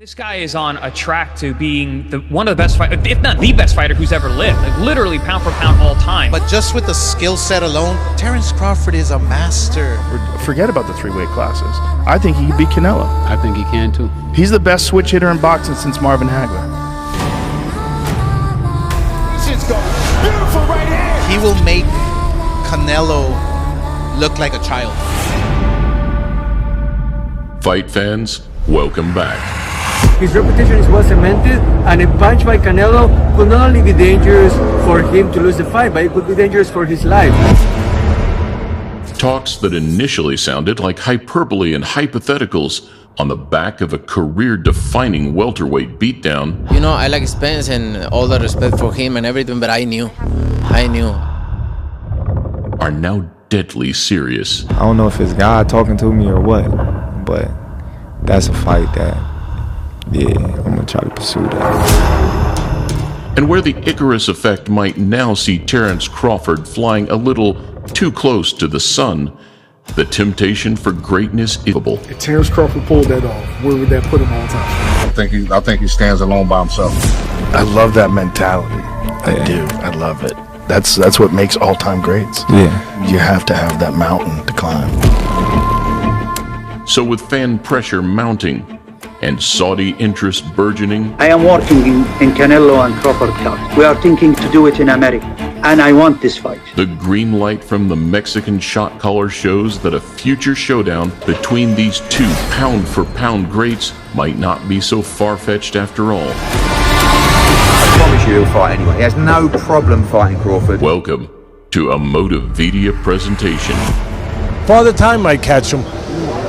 This guy is on a track to being one of the best fighters, if not the best fighter who's ever lived. Like literally pound for pound all time. But just with the skill set alone, Terence Crawford is a master. Forget about the three-weight classes. I think he could beat Canelo. I think he can too. He's the best switch hitter in boxing since Marvin Hagler. This is beautiful right hand. He will make Canelo look like a child. Fight fans, welcome back. His reputation is well cemented, and a punch by Canelo could not only be dangerous for him to lose the fight, but it could be dangerous for his life. Talks that initially sounded like hyperbole and hypotheticals on the back of a career-defining welterweight beatdown. You know, I like Spence and all the respect for him and everything, but I knew. Are now deadly serious. I don't know if it's God talking to me or what, but that's a fight that, yeah, I'm gonna try to pursue that. And where the Icarus effect might now see Terence Crawford flying a little too close to the sun, the temptation for greatness is able. If Terence Crawford pulled that off, where would that put him all time? I think he stands alone by himself. I love that mentality. I do. I love it. That's what makes all-time greats. Yeah. You have to have that mountain to climb. So with fan pressure mounting and Saudi interest burgeoning, I am working in Canelo and Crawford camp. We are thinking to do it in America, and I want this fight. The green light from the Mexican shot caller shows that a future showdown between these two pound-for-pound greats might not be so far-fetched after all. I promise you he'll fight anyway. He has no problem fighting Crawford. Welcome to a Motivedia presentation. Father Time might catch him,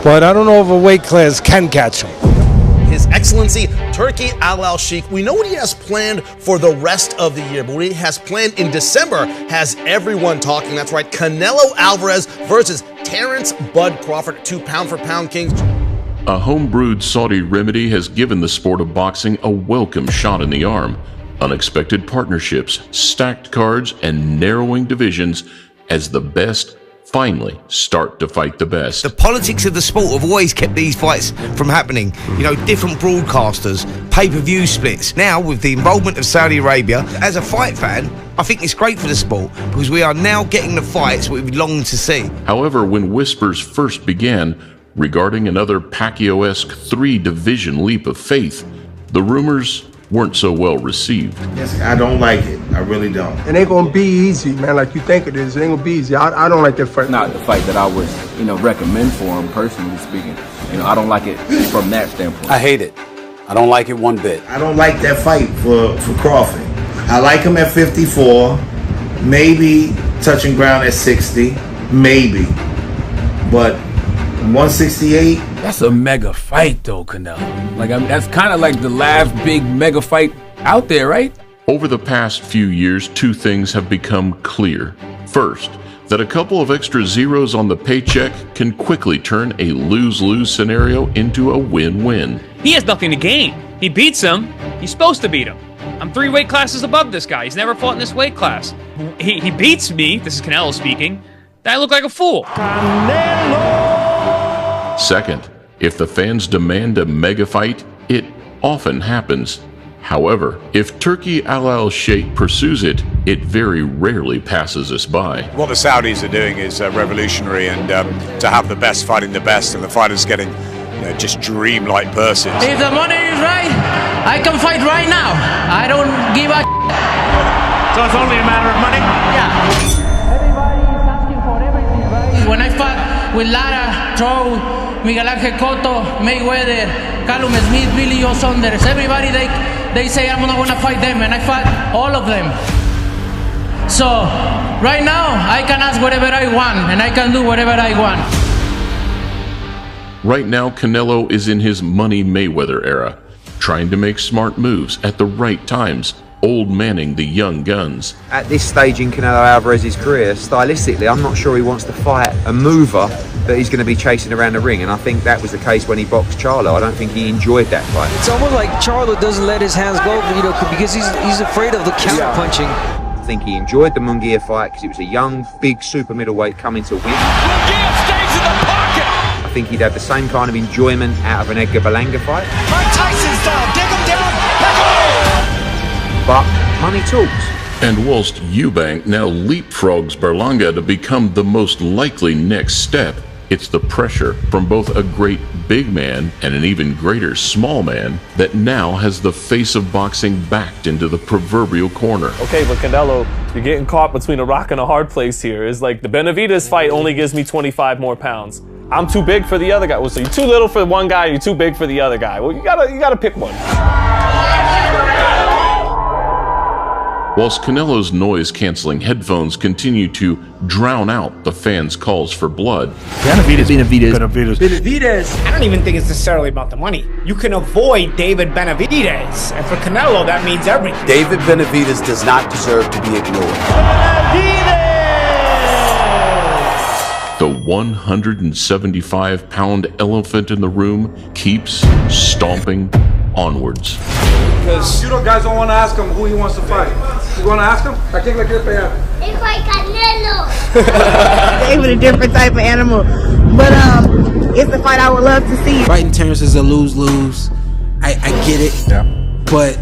but I don't know if a weight class can catch him. His Excellency Turki Al-Sheikh. We know what he has planned for the rest of the year, but what he has planned in December has everyone talking. That's right, Canelo Alvarez versus Terence Bud Crawford, two pound-for-pound kings. A home-brewed Saudi remedy has given the sport of boxing a welcome shot in the arm. Unexpected partnerships, stacked cards, and narrowing divisions as the best finally start to fight the best. The politics of the sport have always kept these fights from happening. You know, different broadcasters, pay-per-view splits. Now, with the involvement of Saudi Arabia, as a fight fan, I think it's great for the sport because we are now getting the fights we've longed to see. However, when whispers first began regarding another Pacquiao-esque three-division leap of faith, the rumors weren't so well received. Yes, I don't like it. I really don't. It ain't gonna be easy, man, like you think it is. It ain't gonna be easy. I don't like that fight. Not the fight that I would, recommend for him, personally speaking. I don't like it from that standpoint. I hate it. I don't like it one bit. I don't like that fight for Crawford. I like him at 54, maybe touching ground at 60, maybe. But 168. That's a mega fight, though, Canelo. That's kind of like the last big mega fight out there, right? Over the past few years, two things have become clear. First, that a couple of extra zeros on the paycheck can quickly turn a lose-lose scenario into a win-win. He has nothing to gain. He beats him. He's supposed to beat him. I'm 3 weight classes above this guy. He's never fought in this weight class. He beats me. This is Canelo speaking. Then I look like a fool. Canelo! Second, if the fans demand a mega fight, it often happens. However, if Turki Al-Sheikh pursues it, it very rarely passes us by. What the Saudis are doing is revolutionary, and to have the best fighting the best, and the fighters getting just dream-like purses. If the money is right, I can fight right now. I don't give a So it's only a matter of money? Yeah. Everybody is asking for everything, right? When I fought with Lara, Troll, Miguel Angel Cotto, Mayweather, Callum Smith, Billy Joe Saunders, everybody, they say I'm not gonna fight them, and I fought all of them. So, right now, I can ask whatever I want, and I can do whatever I want. Right now, Canelo is in his Money Mayweather era, trying to make smart moves at the right times, old manning the young guns. At this stage in Canelo Alvarez's career, stylistically, I'm not sure he wants to fight a mover that he's going to be chasing around the ring, and I think that was the case when he boxed Charlo. I don't think he enjoyed that fight. It's almost like Charlo doesn't let his hands go, because he's afraid of the counter punching. I think he enjoyed the Munguia fight because it was a young, big super middleweight coming to win. Munguia stays in the pocket! I think he'd have the same kind of enjoyment out of an Edgar Berlanga fight. Mike Tyson style, dig him down, But money talks. And whilst Eubank now leapfrogs Berlanga to become the most likely next step, it's the pressure from both a great big man and an even greater small man that now has the face of boxing backed into the proverbial corner. Okay, but Canelo, you're getting caught between a rock and a hard place here. It's like the Benavidez fight only gives me 25 more pounds. I'm too big for the other guy. Well, so you're too little for one guy, you're too big for the other guy. Well, you gotta pick one. Whilst Canelo's noise-canceling headphones continue to drown out the fans' calls for blood, Benavidez. I don't even think it's necessarily about the money. You can avoid David Benavidez. And for Canelo, that means everything. David Benavidez does not deserve to be ignored. the 175-pound elephant in the room keeps stomping onwards. Because you guys don't want to ask him who he wants to fight. You want to ask him? I think like this, It's like Canelo. David a different type of animal, but it's a fight I would love to see. Fighting Terrence is a lose-lose. I get it, but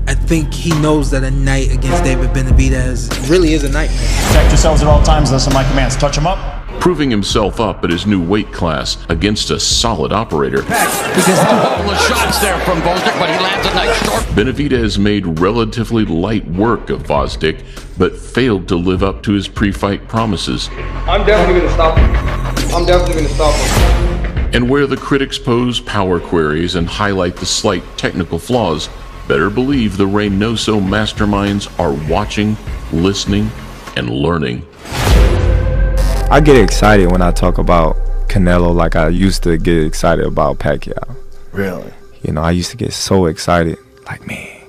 I think he knows that a night against David Benavidez really is a nightmare. Protect yourselves at all times. Listen to my commands. Touch him up. Proving himself up at his new weight class against a solid operator. Because a couple of shots there from Bozdik, but he lands a nice short. Benavidez made relatively light work of Bozdik, but failed to live up to his pre-fight promises. I'm definitely going to stop him. And where the critics pose power queries and highlight the slight technical flaws, better believe the Reynoso masterminds are watching, listening, and learning. I get excited when I talk about Canelo like I used to get excited about Pacquiao. Really? You know, I used to get so excited, like, man,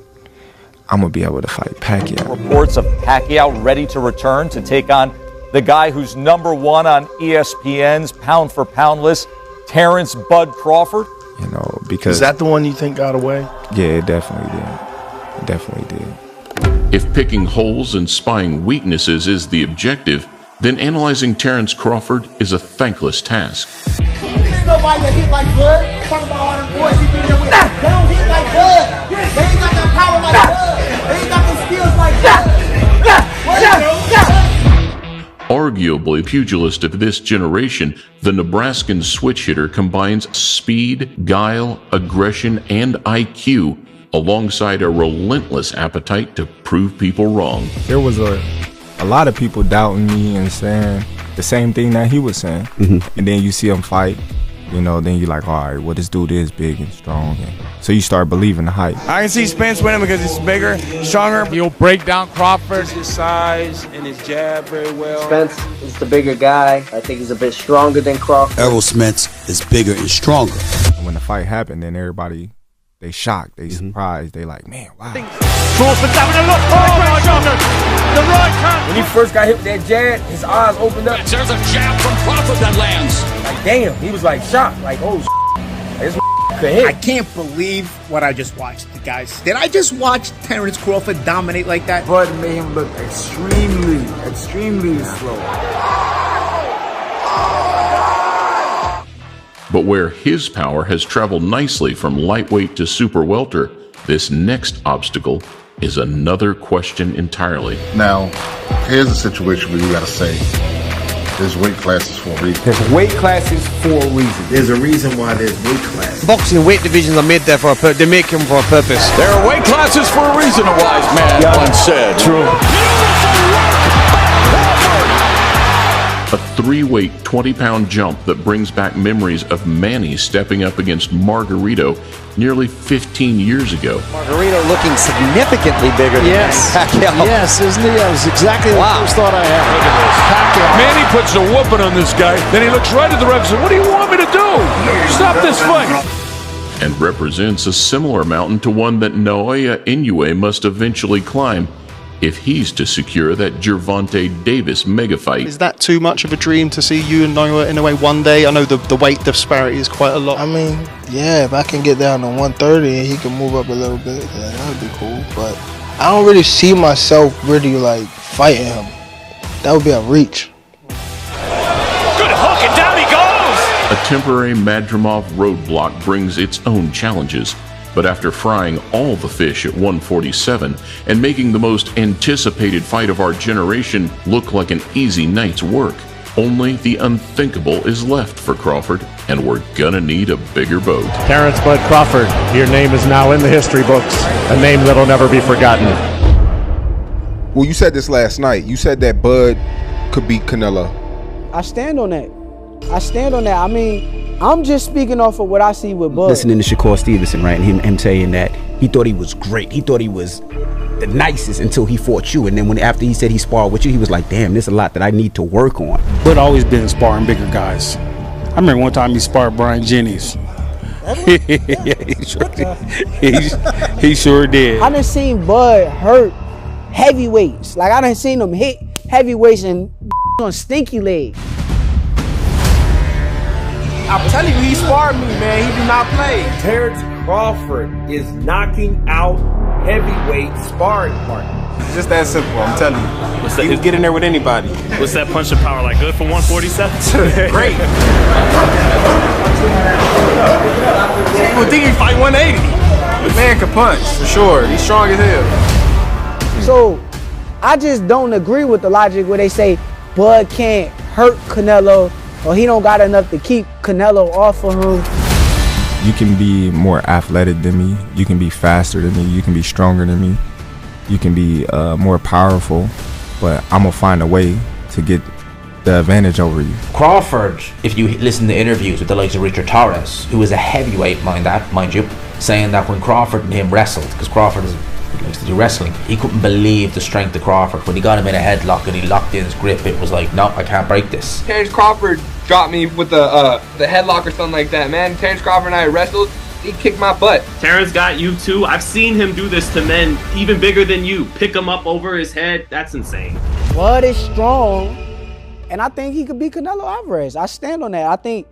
I'm going to be able to fight Pacquiao. Reports of Pacquiao ready to return to take on the guy who's #1 on ESPN's pound-for-pound list, Terrence Bud Crawford. You know, because... Is that the one you think got away? Yeah, it definitely did. It definitely did. If picking holes and spying weaknesses is the objective, then analyzing Terrence Crawford is a thankless task. There's nobody that hit like Bud. Talk about all them boys he been there with. They don't hit like Bud. They ain't got that power like Bud. They ain't got the skills like Bud. Arguably pugilist of this generation, the Nebraskan switch hitter combines speed, guile, aggression, and IQ alongside a relentless appetite to prove people wrong. There was a lot of people doubting me and saying the same thing that he was saying. And then you see him fight, you know, then you're like, all right, well, this dude is big and strong. And so you start believing the hype. I can see Spence winning because he's bigger, stronger. He'll break down Crawford. His size and his jab very well. Spence is the bigger guy. I think he's a bit stronger than Crawford. Errol Spence is bigger and stronger. And when the fight happened, then everybody, they shocked, they surprised, they like, man, wow. Crawford's having a look. Oh my God. The right hand. When he first got hit with that jab, his eyes opened up. There's a jab from Crawford that lands. Like, damn, he was like shocked. Like, oh, this could hit. I can't believe what I just watched, guys. Did I just watch Terrence Crawford dominate like that? Bud made him look extremely slow. But where his power has traveled nicely from lightweight to super welter, this next obstacle is another question entirely. Now, here's a situation where you gotta say, there's weight classes for a reason. There's weight classes for a reason. There's a reason why there's weight classes. Boxing weight divisions are made there for they make them for a purpose. There are weight classes for a reason, a wise man once said. True. A 3-weight, 20-pound jump that brings back memories of Manny stepping up against Margarito nearly 15 years ago. Margarito looking significantly bigger than Pacquiao. Yes, isn't he? That was exactly the first thought I had. Look at this. Manny puts a whooping on this guy, then he looks right at the ref and says, what do you want me to do? Stop this fight. And represents a similar mountain to one that Naoya Inoue must eventually climb if he's to secure that Gervonta Davis mega fight. Is that too much of a dream to see you and Naoya Inoue one day? I know the weight disparity is quite a lot. I mean, yeah, if I can get down to 130 and he can move up a little bit, yeah, that would be cool. But I don't really see myself really like fighting him. That would be a reach. Good hook, and down he goes! A temporary Madrimov roadblock brings its own challenges, but after frying all the fish at 147 and making the most anticipated fight of our generation look like an easy night's work, only the unthinkable is left for Crawford, and we're gonna need a bigger boat. Terrence Bud Crawford, your name is now in the history books, a name that'll never be forgotten. Well, you said this last night. You said that Bud could beat Canelo. I stand on that. I mean, I'm just speaking off of what I see with Bud. Listening to Shakur Stevenson, right, and him saying that he thought he was great. He thought he was the nicest until he fought you, and then after he said he sparred with you, he was like, damn, there's a lot that I need to work on. Bud always been sparring bigger guys. I remember one time he sparred Brian Jennings. Yeah, he sure did. I done seen Bud hurt heavyweights. Like, I done seen him hit heavyweights and on stinky legs. I'm telling you, he sparred me, man. He did not play. Terrence Crawford is knocking out heavyweight sparring partners. It's just that simple, I'm telling you. You can get in there with anybody. What's that punching power like? Good for 147? Great. You would think he'd fight 180. The man can punch, for sure. He's strong as hell. So, I just don't agree with the logic where they say Bud can't hurt Canelo or he don't got enough to keep Canelo off of him. You can be more athletic than me. You can be faster than me. You can be stronger than me. You can be more powerful, but I'm gonna find a way to get the advantage over you. Crawford, if you listen to interviews with the likes of Richard Torres, who is a heavyweight, mind you, saying that when Crawford and him wrestled, because Crawford likes to do wrestling, he couldn't believe the strength of Crawford. When he got him in a headlock and he locked in his grip, it was like, no, I can't break this. Terrence Crawford dropped me with the headlock or something like that, man. Terrence Crawford and I wrestled. He kicked my butt. Terrence got you too. I've seen him do this to men even bigger than you. Pick him up over his head. That's insane. Bud is strong, and I think he could beat Canelo Alvarez. I stand on that. I think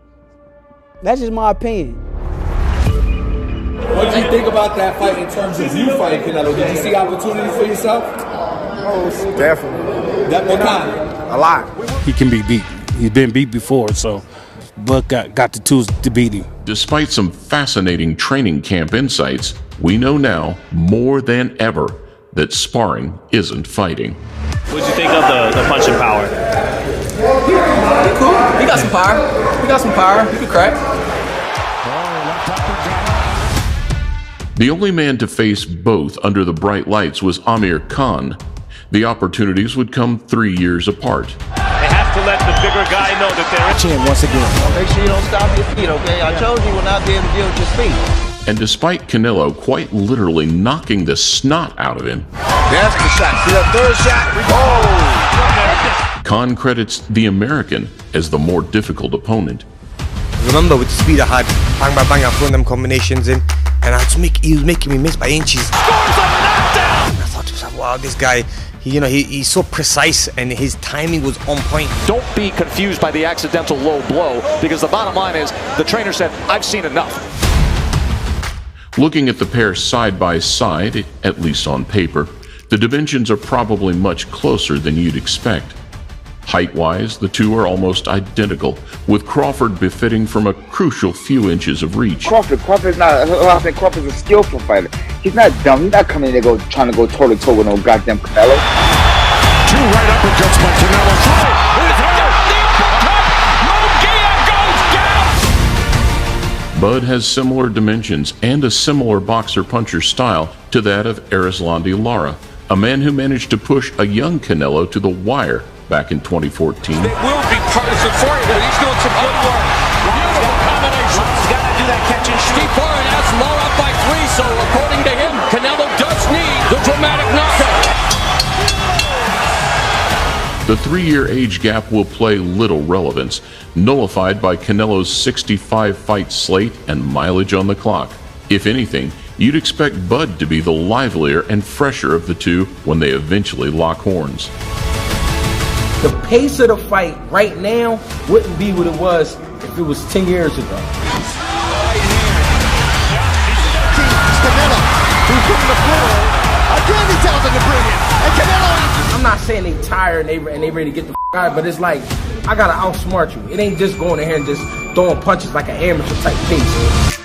that's just my opinion. What did you think about that fight in terms of you fighting Canelo? Did you see opportunity for yourself? Oh, definitely. What kind? A lot. He can be beat. He's been beat before, so Bud got the tools to beat him. Despite some fascinating training camp insights, we know now more than ever that sparring isn't fighting. What'd you think of the punching power? Cool. He got some power. He can crack. The only man to face both under the bright lights was Amir Khan. The opportunities would come 3 years apart. They have to let the bigger guy know that they're Chin once again. Make sure you don't stop your feet, okay? I told you you will not be able to deal with your feet. And despite Canelo quite literally knocking the snot out of him, That's the shot. See that third shot? Oh! Khan credits the American as the more difficult opponent. Remember, with the speed I had, bang, bang, bang, I throwing them combinations in, and he was making me miss by inches. Scores a knockdown! I thought to myself, wow, this guy, he's so precise and his timing was on point. Don't be confused by the accidental low blow, because the bottom line is the trainer said, I've seen enough. Looking at the pair side by side, at least on paper, the dimensions are probably much closer than you'd expect. Height-wise, the two are almost identical, with Crawford befitting from a crucial few inches of reach. Crawford's a skillful fighter. He's not dumb. He's not coming in there trying to go toe-to-toe with no goddamn Canelo. 2 right uppercuts by Canelo. Bud has similar dimensions and a similar boxer-puncher style to that of Erislandy Lara, a man who managed to push a young Canelo to the wire back in 2014. It will be partisan for you, but he's doing some good work. Beautiful combination. He's got to do that catch and shoot. Steve Foreign has Lara up by 3, so according to him, Canelo does need the dramatic knockout. The 3-year age gap will play little relevance, nullified by Canelo's 65-fight slate and mileage on the clock. If anything, you'd expect Bud to be the livelier and fresher of the two when they eventually lock horns. The pace of the fight right now wouldn't be what it was if it was 10 years ago. Again, he tells him to bring it. And Canelo. I'm not saying they tired and they ready to get the out, but it's like I gotta outsmart you. It ain't just going in here and just throwing punches like an amateur type pace.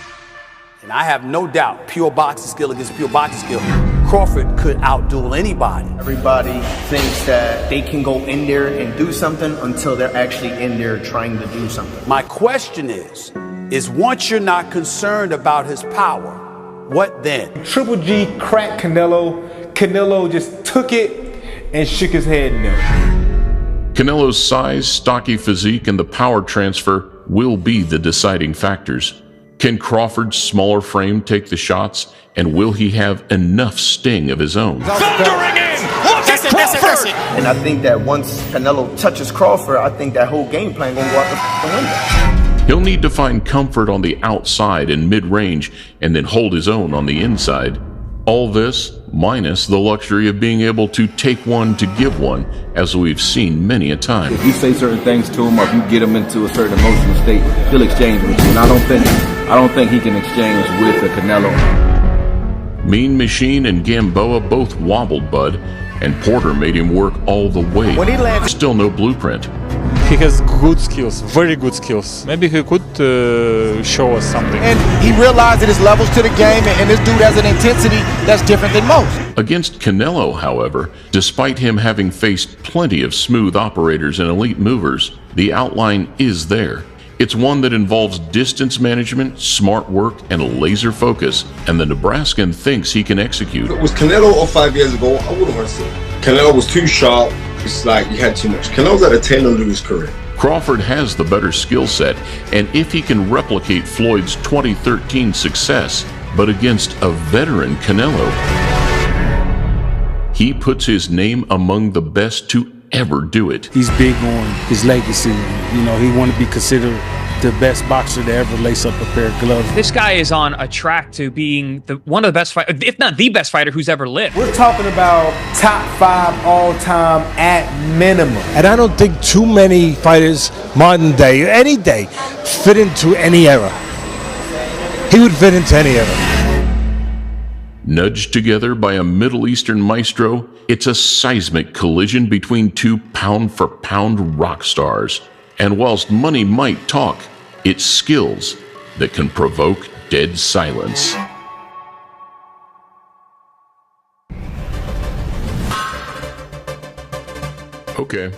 And I have no doubt, pure boxing skill against pure boxing skill, Crawford could outduel anybody. Everybody thinks that they can go in there and do something until they're actually in there trying to do something. My question is once you're not concerned about his power, what then? Triple G cracked Canelo. Canelo just took it and shook his head no. Canelo's size, stocky physique, and the power transfer will be the deciding factors. Can Crawford's smaller frame take the shots, and will he have enough sting of his own? Thundering in! Look at Crawford! And I think that once Canelo touches Crawford, I think that whole game plan gonna go out the window. He'll need to find comfort on the outside and mid-range, and then hold his own on the inside. All this minus the luxury of being able to take one to give one, as we've seen many a time. If you say certain things to him, or if you get him into a certain emotional state, he'll exchange with you. And I don't think he can exchange with the Canelo. Mean Machine and Gamboa both wobbled Bud, and Porter made him work all the way. When he landed, still no blueprint. He has good skills, very good skills. Maybe he could show us something. And he realized that his levels to the game, and this dude has an intensity that's different than most. Against Canelo, however, despite him having faced plenty of smooth operators and elite movers, the outline is there. It's one that involves distance management, smart work, and a laser focus, and the Nebraskan thinks he can execute. If it was Canelo or 5 years ago, I wouldn't want to see it. Canelo was too sharp. It's like you had too much. Canelo's at a tail end of his career. Crawford has the better skill set, and if he can replicate Floyd's 2013 success, but against a veteran Canelo, he puts his name among the best to ever do it. He's big on his legacy. You know, he want to be considered the best boxer to ever lace up a pair of gloves. This guy is on a track to being one of the best fighters, if not the best fighter who's ever lived. We're talking about top 5 all-time at minimum. And I don't think too many fighters, modern day, any day, fit into any era. He would fit into any era. Nudged together by a Middle Eastern maestro, it's a seismic collision between two pound-for-pound rock stars. And whilst money might talk, it's skills that can provoke dead silence. Okay,